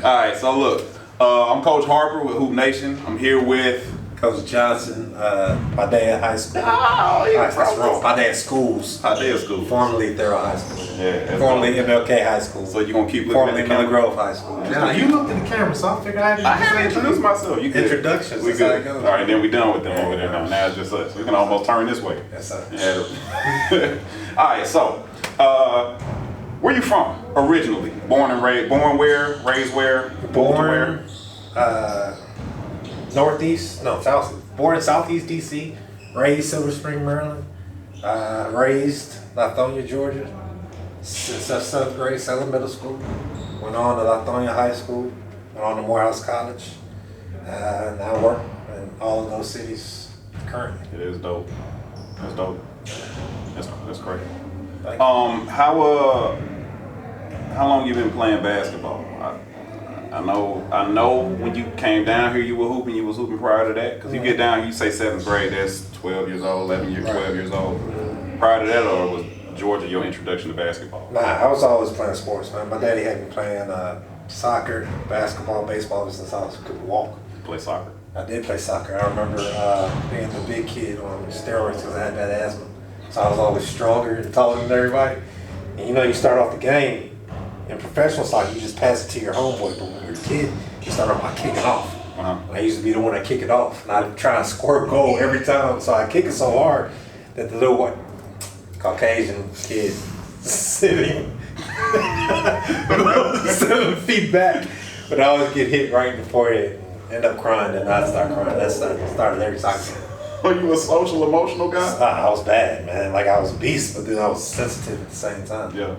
All right, so look, I'm Coach Harper with Hoop Nation. I'm here with Coach Johnson, Paideia High School. Oh, yeah, That's wrong. Paideia Schools. Paideia School. Formerly Therrell High School. Yeah. Formerly MLK High School. So you gonna keep looking formerly at the Miller camera? Grove High School. Now you looked at the camera, so I figured I I haven't introduced myself. You good. Introductions. We That's how good. it goes. All right, then we done with them over there now. Now it's just us. We can almost turn this way. Yes, sir. Yeah. All right, so where you from originally? Born and raised. Born where? Raised where? Born Born in Southeast DC. Raised Silver Spring, Maryland. Raised Lithonia, Georgia. Since 7th grade, Salem Middle School. Went on to Lithonia High School. Went on to Morehouse College. And I work in all of those cities currently. It is dope. That's dope. That's great. Thank you. How long you been playing basketball? I know when you came down here you were hooping. You was hooping prior to that, because you get down here, you say 7th grade. That's 12 years old, 11 years, 12 years old. Prior to that, or was Georgia your introduction to basketball? Nah, I was always playing sports, man. My daddy had me playing soccer, basketball, baseball since I could walk. You play soccer? I did play soccer. I remember being the big kid on steroids because I had bad asthma. So I was always stronger and taller than everybody. And you start off the game in professional soccer, you just pass it to your homeboy. But when you're a kid, you start off by kicking off. And I used to be the one that kick it off. And I'd try and score a goal every time. So I kick it so hard that the little Caucasian kid sitting 7 feet back would always get hit right in the forehead and end up crying, and I'd start crying. That started every soccer game. Are you a social, emotional guy? I was bad, man. Like I was a beast, but then I was sensitive at the same time. Yeah.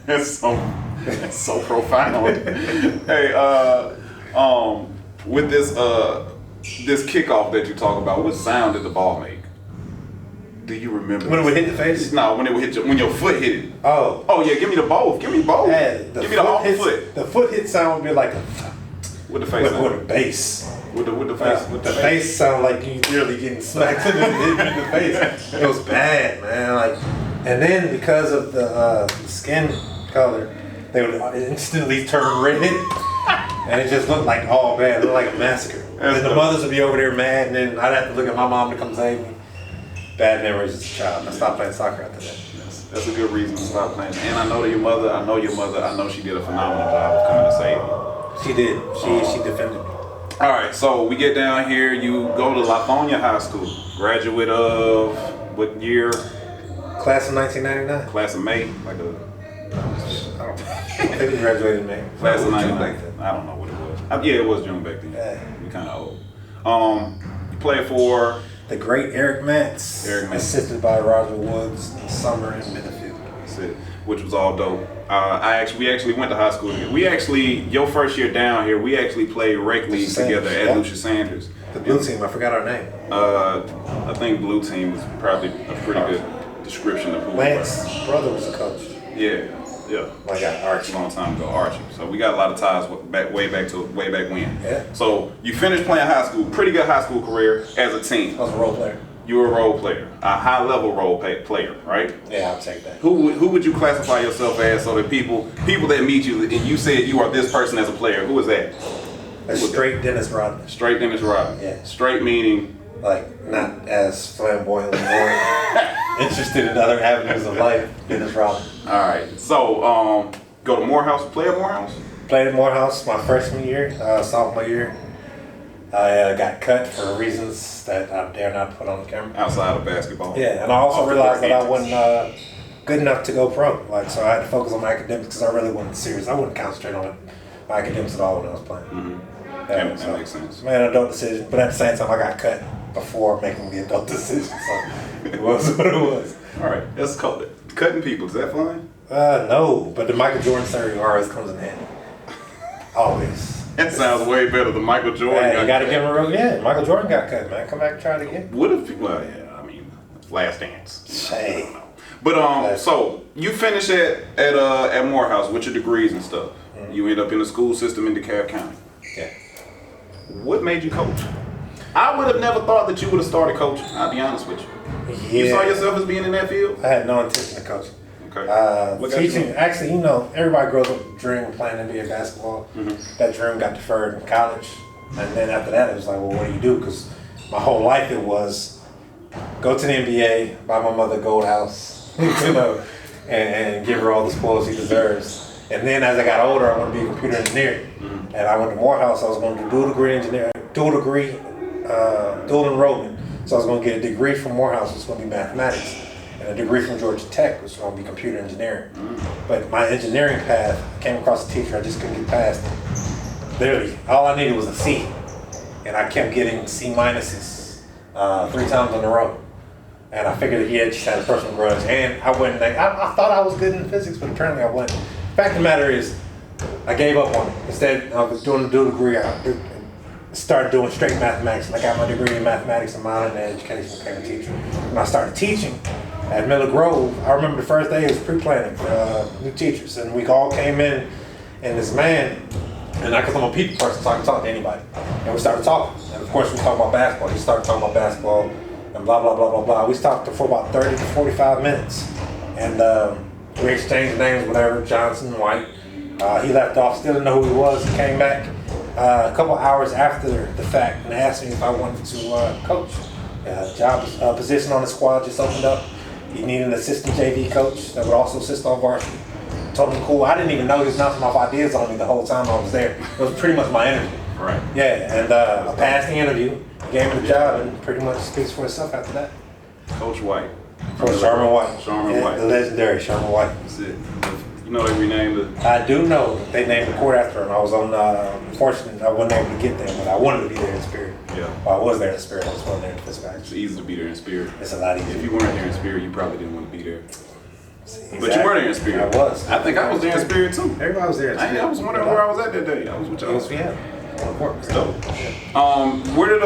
That's so profound. Hey, with this kickoff that you talk about, what sound did the ball make? Do you remember? When it would hit the face? No, when it would hit when your foot hit it. Oh. Oh yeah, give me the both. Give me both. Yeah, give me the whole foot. The foot hit sound would be like a with the face. With a bass. With the face. With the face sound like you really getting smacked in the face. It was bad, man. And then because of the skin color, they would instantly turn red, and it just looked like it looked like a massacre. And the mothers would be over there mad, and then I'd have to look at my mom to come save me. Bad memories as a child. I stopped playing soccer after that. That's a good reason to stop playing. And I know your mother. I know she did a phenomenal job of coming to save you. She did. She defended me. All right, so we get down here. You go to Lithonia High School. Graduate of what year? Class of 1999. Class of May. I think we graduated in May. Class of 99. I don't know what it was. Yeah, it was June back then. Yeah. We kind of old. You played for the great Eric Matz. Assisted by Roger Woods in summer in midfield. That's it. Which was all dope. We actually went to high school together. Your first year down here, we actually played rec league together at Lucius Sanders. The blue team, I forgot our name. I think blue team was probably a pretty good description of who Lance's brother was a coach. Yeah. Like Archie. A long time ago, Archie. So we got a lot of ties way back when. Yeah. So you finished playing high school, pretty good high school career as a team. I was a role player. You were a role player, a high level role player, right? Yeah, I'll take that. Who would you classify yourself as, so that people that meet you and you said you are this person as a player? Who is that? Straight Dennis Rodman. Straight Dennis Rodman. Yeah. Straight meaning not as flamboyantly more interested in other avenues of life. Dennis Rodman. All right. So go to Morehouse. Play at Morehouse. Played at Morehouse my freshman year, sophomore year. I got cut for reasons that I dare not put on the camera. Outside of basketball. Yeah, and I also realized that I wasn't good enough to go pro. So I had to focus on my academics because I really wasn't serious. I wouldn't concentrate on my academics at all when I was playing. Mm-hmm. That makes sense. Made an adult decision, but at the same time I got cut before making the adult decision. So it was what it was. All right, that's called it. Cutting people, is that fine? No, but the Michael Jordan theory always comes in handy. Always. That sounds way better than Michael Jordan. Yeah, you got to give him a real. Yeah, Michael Jordan got cut, man. Come back and try it again. What if? Well, yeah. I mean, last dance. Hey. But so you finished at Morehouse with your degrees and stuff. Mm-hmm. You end up in the school system in DeKalb County. Yeah. What made you coach? I would have never thought that you would have started coaching. I'll be honest with you. Yeah. You saw yourself as being in that field? I had no intention of coaching. Okay. What got you Teaching, in? actually, everybody grows up with a dream of playing NBA basketball. That dream got deferred in college. And then after that, it was like, well, what do you do? Because my whole life it was go to the NBA, buy my mother a gold house, and give her all the spoils she deserves. And then as I got older, I wanted to be a computer engineer. And I went to Morehouse. I was going to do dual enrollment. So I was going to get a degree from Morehouse, which was going to be mathematics, and a degree from Georgia Tech, which was going to be computer engineering. But my engineering path, I came across a teacher, I just couldn't get past it. Literally, all I needed was a C. And I kept getting C minuses 3 times in a row. And I figured he just had a personal grudge. And I went, I thought I was good in physics, but apparently I wasn't. Fact of the matter is, I gave up on it. Instead of doing the dual degree, I started doing straight mathematics. And I got my degree in mathematics and minor in education, became a teacher. When I started teaching at Miller Grove, I remember the first day it was pre-planning for new teachers. And we all came in, and this man, and because I'm a people person, so I can talk to anybody. And we started talking. And of course, we talked about basketball. He started talking about basketball and blah, blah, blah, blah, blah. We talked for about 30 to 45 minutes. And we exchanged names, whatever, Johnson, White. He left off, still didn't know who he was. He came back a couple hours after the fact and asked me if I wanted to coach. Job position on the squad just opened up. He needed an assistant JV coach that would also assist on varsity. Told him cool. I didn't even know he was bouncing off ideas on me the whole time I was there. It was pretty much my interview. Right. Yeah, and I passed the interview, gave him the job, and pretty much speaks for itself after that. Coach White. Coach Sherman White. Sherman White. The legendary Sherman White. That's it. You know they renamed it. I do know they named the court after him. I was on, unfortunately, I wasn't able to get there, but I wanted to be there in spirit. Yeah. Well, I was there in spirit, I just wasn't there in physical. It's easy to be there in spirit. It's a lot easier. If you weren't there in spirit, you probably didn't want to be there. Exactly. But you were there in spirit. I was. I think I was there in spirit too. Everybody was there in spirit. I was wondering where I was at that day. I was with y'all. Yes, we have. On the court. Dope. Where did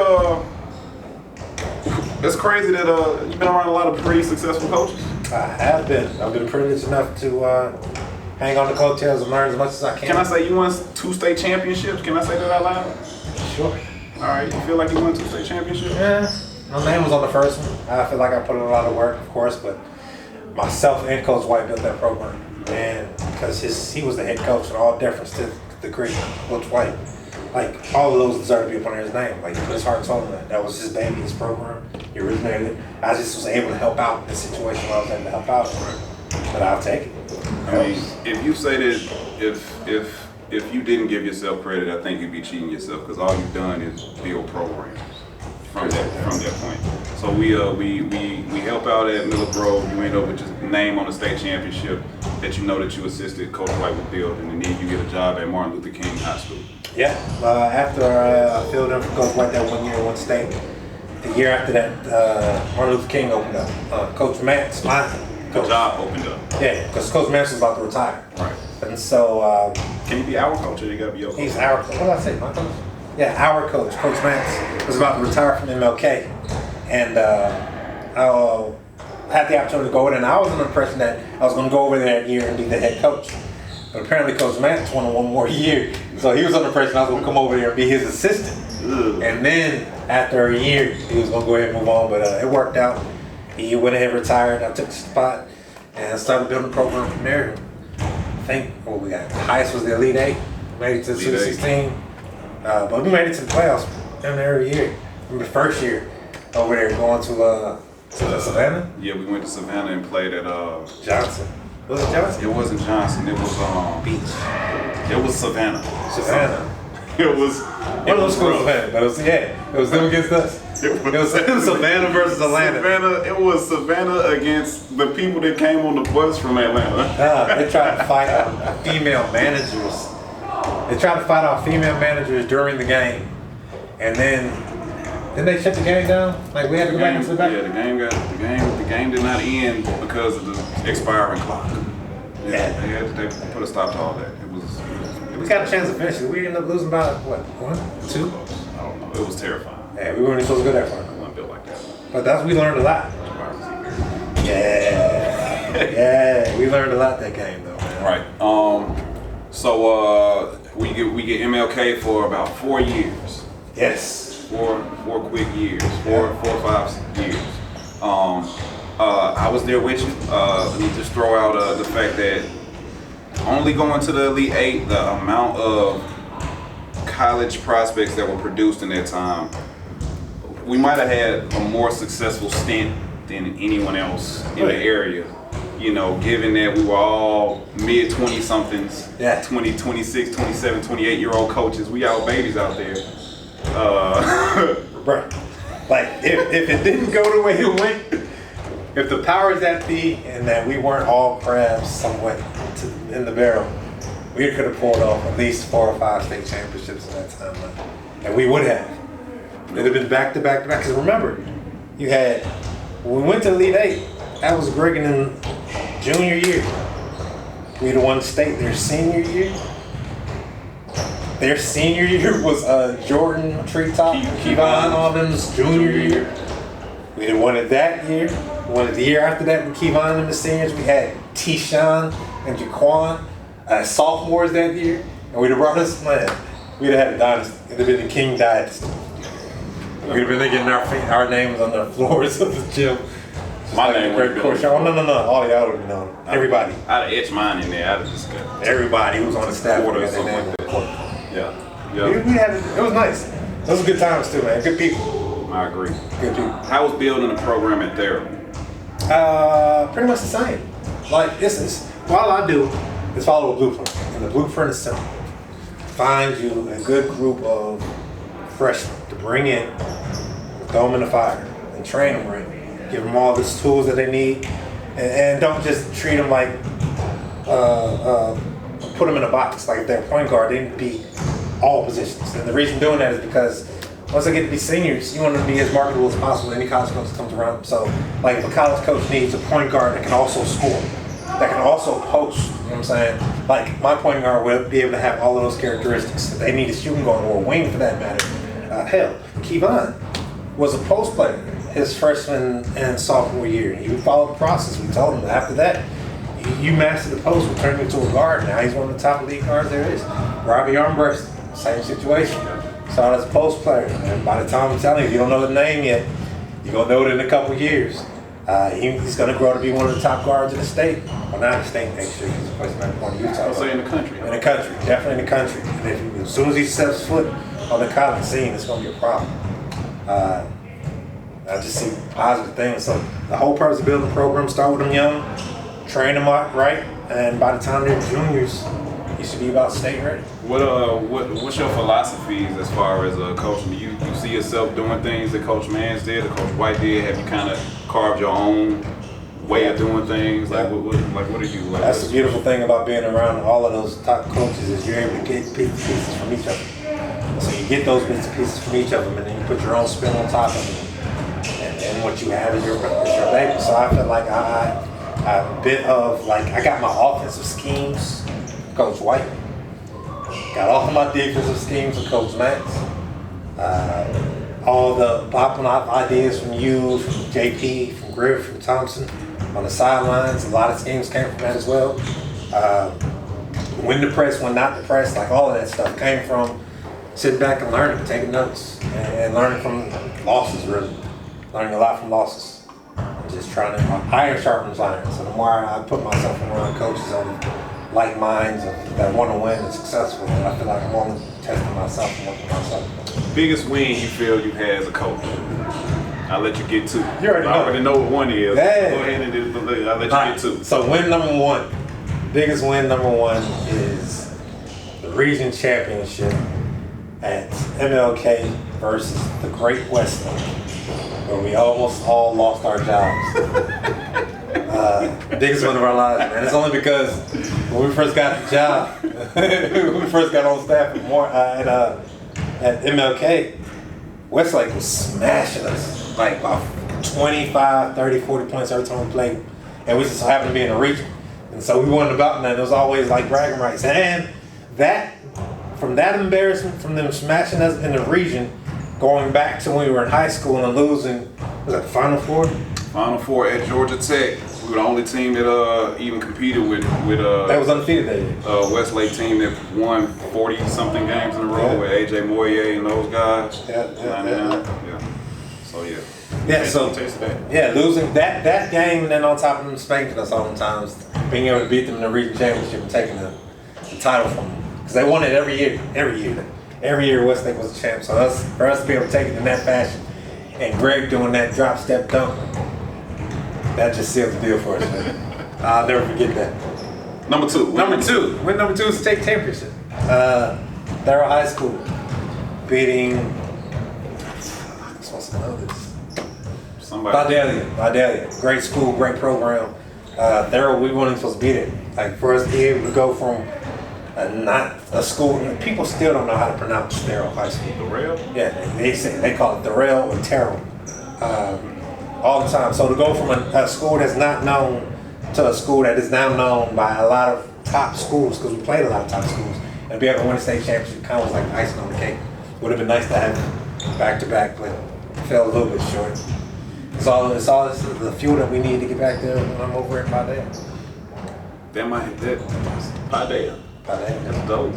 it's crazy that you've been around a lot of pretty successful coaches. I have been. I've been privileged enough to hang on the coattails and learn as much as I can. Can I say you won 2 state championships? Can I say that out loud? Sure. All right. You feel like you won 2 state championships? Yeah. My name was on the first one. I feel like I put in a lot of work, of course, but myself and Coach White built that program. And because he was the head coach, and all deference to the great Coach White. Like, all of those deserve to be up under his name. Like, he put his heart and soul in that. That was his baby, his program. He originated it. I just was able to help out in the situation where I was able to help out. But I'll take it. I mean, if you say that, if you didn't give yourself credit, I think you'd be cheating yourself because all you've done is build programs from that point. So we help out at Miller Grove. You end up with just name on the state championship that you know that you assisted Coach White with building, and then you get a job at Martin Luther King High School. Yeah. After I filled in for Coach White that 1 year in one state, the year after that, Martin Luther King opened up. Coach Mance, my The coach. job opened up. Yeah, because Coach Mance was about to retire. Right. And so Can you be our coach or you gotta be your coach? he's our coach. What did I say, my coach? Yeah, our coach, Coach Mance, was about to retire from MLK. And I had the opportunity to go over there, and I was under the impression that I was going to go over there that year and be the head coach. But apparently Coach Mance wanted 1 more year. So he was under the impression I was going to come over there and be his assistant. Ugh. And then after a year, he was going to go ahead and move on, but it worked out. He went ahead and retired. I took the spot and started building a program from there. I think what we got, the highest was the Elite 8. Made it to the Sweet 16. But we made it to the playoffs every year. Remember the first year over there going to Savannah? Yeah, we went to Savannah and played at Johnson. Was it Johnson? It wasn't Johnson. It was Beach. It was Savannah. Savannah. It was. One of those schools Savannah, but it was them against us. It was Savannah versus Atlanta. It was Savannah against the people that came on the bus from Atlanta. They tried to fight on female managers. They tried to fight off female managers during the game, and then didn't they shut the game down? Like we had to go back into the back. Yeah, the game did not end because of the expiring clock. Yeah. They put a stop to all that. We got a chance to finish it. We ended up losing by what, 1, 2? I don't know. It was terrifying. Yeah, we weren't even supposed to go that far. I wasn't built like that. But we learned a lot. Yeah, we learned a lot that game though, man. Right. So we get MLK for about 4 years. Yes. Four quick years. Four or 5 years. I was there with you. Let me just throw out the fact that only going to the Elite Eight, the amount of college prospects that were produced in that time, we might have had a more successful stint than anyone else in the area. You know, given that we were all mid 20 somethings, 20, 26, 27, 28-year-old coaches, we all babies out there. Bro, like if it didn't go the way it went, if the powers that be and that we weren't all crabs somewhat in the barrel, we could have pulled off at least 4 or 5 state championships in that time, man. And we would have. It'd have been back to back to back. Because remember, you had, when we went to Elite Eight, that was Griggin in junior year. We'd have won state their senior year. Their senior year was Jordan, Treetop, Kevon, all them's junior year. We'd have won it that year. Won it the year after that with Kevon and the seniors. We had T-Shawn and Jaquan as sophomores that year. And we'd have brought us, man, we'd have had a dynasty. It'd have been the King Dynasty. We'd have been getting our names on the floors of the gym. My name would have been. Oh, no. All y'all would have known. Everybody. I'd have etched mine in there. I'd have just got everybody who was on the staff. Quarter or something like that. Yeah. We had it was nice. Those were good times too, man. Good people. I agree. Good people. How was building a program at Therrell? Pretty much the same. Like all I do is follow a blueprint. And the blueprint is simple. Find you a good group of freshmen to bring in, throw them in the fire, and train them right. Give them all the tools that they need, and don't just treat them like put them in a box. Like if they're a point guard, they need to be all positions. And the reason doing that is because once they get to be seniors, you want them to be as marketable as possible. Any college coach that comes around. So, like if a college coach needs a point guard that can also score, that can also post. You know what I'm saying? Like my point guard will be able to have all of those characteristics. If they need a shooting guard or a wing for that matter. Hell, Kevon was a post player his freshman and sophomore year. He followed the process. We told him that after that, you mastered the post, we'll turn you into a guard. Now he's one of the top elite guards there is. Robbie Armbrust, same situation. Started as a post player. And by the time I'm telling you, if you don't know the name yet, you're going to know it in a couple years. He's going to grow to be one of the top guards in the state. Well, not in the state next year. He's a place man point Utah. I'll say in the country. In the country, definitely in the country. And as soon as he steps foot on the college scene, it's going to be a problem. I just see positive things. So the whole purpose of building a program, start with them young, train them up right, and by the time they're juniors, you should be about state ready. What's your philosophies as far as coaching? Do you see yourself doing things that Coach Mans did, or Coach White did? Have you kind of carved your own way of doing things? Like what do you like? That's the beautiful thing about being around all of those top coaches is you're able to get pieces from each of them. So you get those bits and pieces from each of them, and then you put your own spin on top of them. And what you have is your baby. So I feel like I a bit of like I got my offensive schemes, Coach White. Got all my defensive schemes with Coach Max. All the popping off ideas from you, from JP, from Griff, from Thompson on the sidelines. A lot of schemes came from that as well. When to press, when not to press, like all of that stuff came from sitting back and learning, taking notes, and learning from losses really. Learning a lot from losses. And just trying to, iron sharpens iron. So the more I put myself around coaches on like minds that want to win and successful, and I feel like I'm only testing myself and working myself. Biggest win you feel you've had as a coach? I'll let you get two. You already know what one is. Yeah. Go ahead and I'll let you get two. So win number one. Biggest win number one is the region championship at MLK versus the Great Westland, where we almost all lost our jobs. Biggest one of our lives, man. It's only because when we first got the job, when we first got on staff at MLK, Westlake was smashing us like about 25, 30, 40 points every time we played. And we just so happened to be in the region. And so we won about that. It was always like bragging rights. And from that embarrassment, from them smashing us in the region, going back to when we were in high school and losing, was that the Final Four? Final Four at Georgia Tech. We were the only team that even competed with that was undefeated that year. Westlake team that won 40-something games in a row with AJ Moyer and those guys. Yeah. So yeah. Yeah, so Taste of that. yeah, losing that game, and then on top of them spanking us all the times, being able to beat them in the region championship and taking the title from them, because they won it every year. Westlake was a champ. So for us to be able to take it in that fashion, and Greg doing that drop step dunk, that just sealed the deal for us, man. I'll never forget that. Number two. Win number two is state championship. Therrell High School beating. I'm supposed to know this. Somebody. Paideia. Great school, great program. Therrell, we weren't supposed to beat it. Like for us to be able to go from not a school, people still don't know how to pronounce Therrell High School. Therrell? Yeah, they call it Therrell or Therrell all the time. So to go from a school that's not known to a school that is now known by a lot of top schools, because we played a lot of top schools, and be able to win a state championship kind of was like icing on the cake. Would have been nice to have back-to-back, but fell a little bit short. It's all the fuel that we need to get back there when I'm over at Paideia. Paideia. That's dope.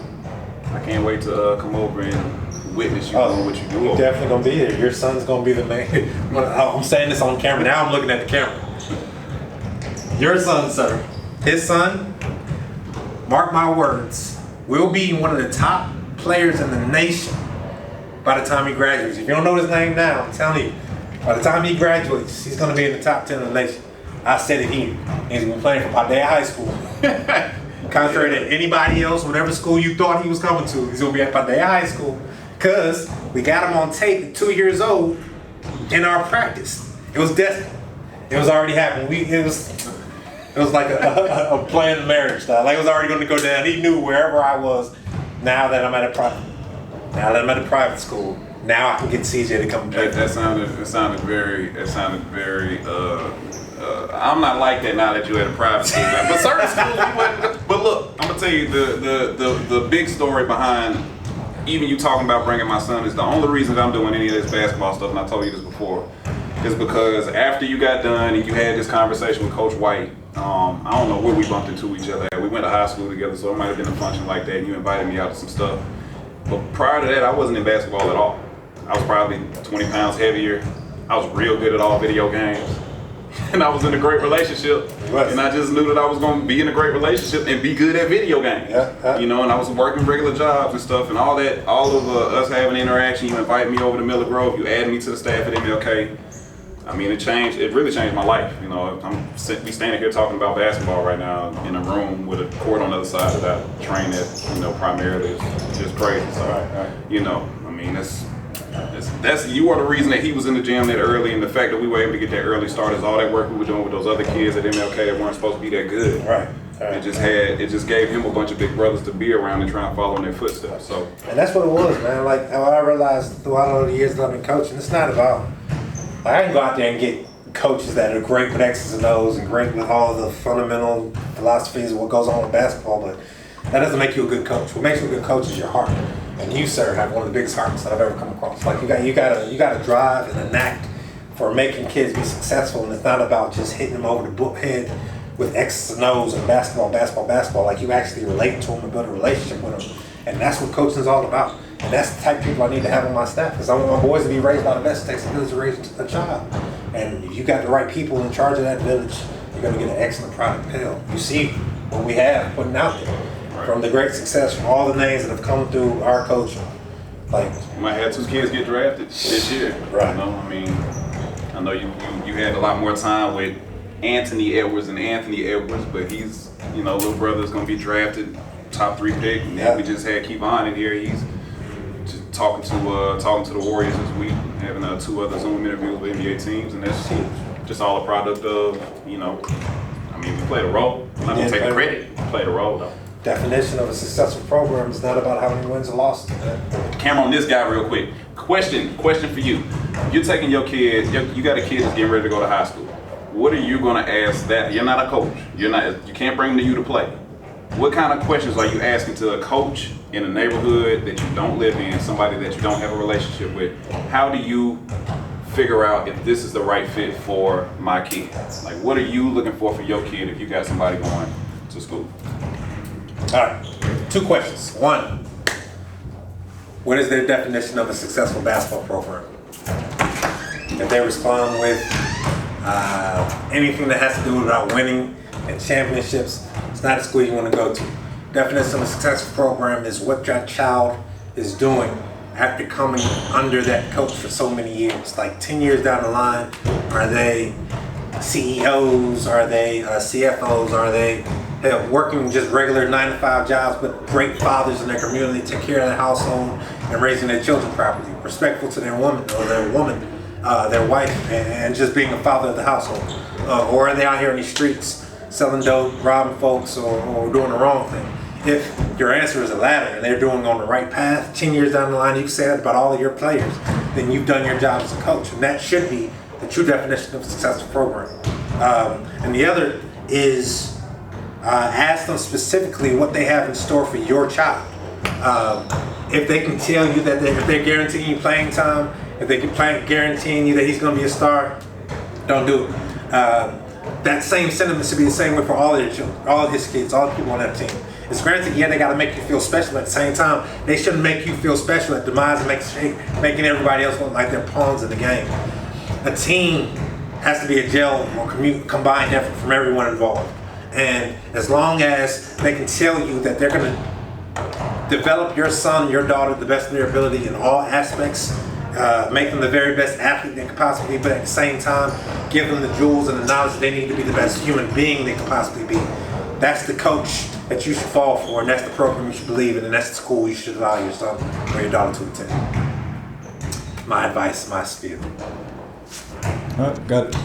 I can't wait to come over and witness you doing what you do. You're definitely gonna be here. Your son's gonna be the man. I'm saying this on camera. Now I'm looking at the camera. Your son, sir. His son, mark my words, will be one of the top players in the nation by the time he graduates. If you don't know his name now, I'm telling you, by the time he graduates, he's going to be in the top 10 of the nation. I said it here. He's been playing for Paideia High School. Contrary to anybody else, whatever school you thought he was coming to, he's going to be at Paideia High School, because we got him on tape at 2 years old in our practice. It was destined. It was already happening. It was like a planned marriage style. Like it was already going to go down. He knew wherever I was. Now that I'm at a private school, now I can get CJ to come and play. That sounded very. I'm not like that now that you're at a private school, but certain schools you wouldn't. But look, I'm gonna tell you the big story behind even you talking about bringing my son is the only reason that I'm doing any of this basketball stuff, and I told you this before, is because after you got done and you had this conversation with Coach White, I don't know where we bumped into each other at. We went to high school together, so it might have been a function like that, and you invited me out to some stuff. But prior to that, I wasn't in basketball at all. I was probably 20 pounds heavier. I was real good at all video games. And I was in a great relationship. And I just knew that I was going to be in a great relationship and be good at video games. Yeah. You know, and I was working regular jobs and stuff, and all of us having interaction. You invite me over to Miller Grove, you add me to the staff at MLK. I mean, it really changed my life. You know, we standing here talking about basketball right now in a room with a court on the other side that I train at, you know, primarily. It's just crazy. So, you know, I mean, you are the reason that he was in the gym that early, and the fact that we were able to get that early start is all that work we were doing with those other kids at MLK that weren't supposed to be that good. Right. It just gave him a bunch of big brothers to be around and try and follow in their footsteps. So, and that's what it was, man. Like I realized throughout all the years that I've been coaching, it's not about. Like, I can go out there and get coaches that are great with X's and O's and great with all the fundamental philosophies of what goes on with basketball, but that doesn't make you a good coach. What makes you a good coach is your heart. And you, sir, have one of the biggest hearts that I've ever come across. Like you got a drive and a knack for making kids be successful, and it's not about just hitting them over the head with X's and O's and basketball. Like you actually relate to them and build a relationship with them, and that's what coaching is all about. And that's the type of people I need to have on my staff, because I want my boys to be raised by the best. It takes a village to raise a child, and if you got the right people in charge of that village, you're going to get an excellent product. Hell, you see what we have putting out there. From the great success, from all the names that have come through our coaching. Like, you might have 2 kids get drafted this year. Right. You know, I mean, I know you had a lot more time with Anthony Edwards, but he's, you know, little brother's gonna be drafted top 3 pick, and then we just had Kevon in here. He's just talking to the Warriors this week, having 2 other Zoom interviews with NBA teams, and that's just all a product of, you know, I mean, we played a role. I'm not gonna take the credit. We played a role though. Definition of a successful program is not about how many wins or losses. Camera on this guy real quick. Question for you. You're taking your kid, you got a kid that's getting ready to go to high school. What are you gonna ask that? You're not a coach. You can't bring him to you to play. What kind of questions are you asking to a coach in a neighborhood that you don't live in, somebody that you don't have a relationship with? How do you figure out if this is the right fit for my kid? Like, what are you looking for your kid if you got somebody going to school? All right, 2 questions. 1, what is their definition of a successful basketball program? If they respond with anything that has to do about winning and championships, it's not a school you want to go to. Definition of a successful program is what your child is doing after coming under that coach for so many years. Like 10 years down the line, are they CEOs? Are they CFOs? Are they working just regular 9-to-5 jobs, but great fathers in their community, take care of their household and raising their children properly, respectful to their woman or their wife, and just being a father of the household? Or are they out here in these streets selling dope, robbing folks, or doing the wrong thing? If your answer is the latter and they're doing on the right path, 10 years down the line, you can say that about all of your players, then you've done your job as a coach. And that should be the true definition of a successful program. And the other is ask them specifically what they have in store for your child. If they can tell you that if they're guaranteeing you playing time, if they can guaranteeing you that he's going to be a star, don't do it. That same sentiment should be the same way for all of their children, all of his kids, all the people on that team. It's granted, yeah, they got to make you feel special. At the same time, they shouldn't make you feel special at demise and making everybody else look like they're pawns in the game. A team has to be a gel or combined effort from everyone involved. And as long as they can tell you that they're going to develop your son, your daughter, the best of their ability in all aspects, make them the very best athlete they could possibly be, but at the same time, give them the jewels and the knowledge that they need to be the best human being they could possibly be. That's the coach that you should fall for, and that's the program you should believe in, and that's the school you should allow your son or your daughter to attend. My advice, my spiel. Got it.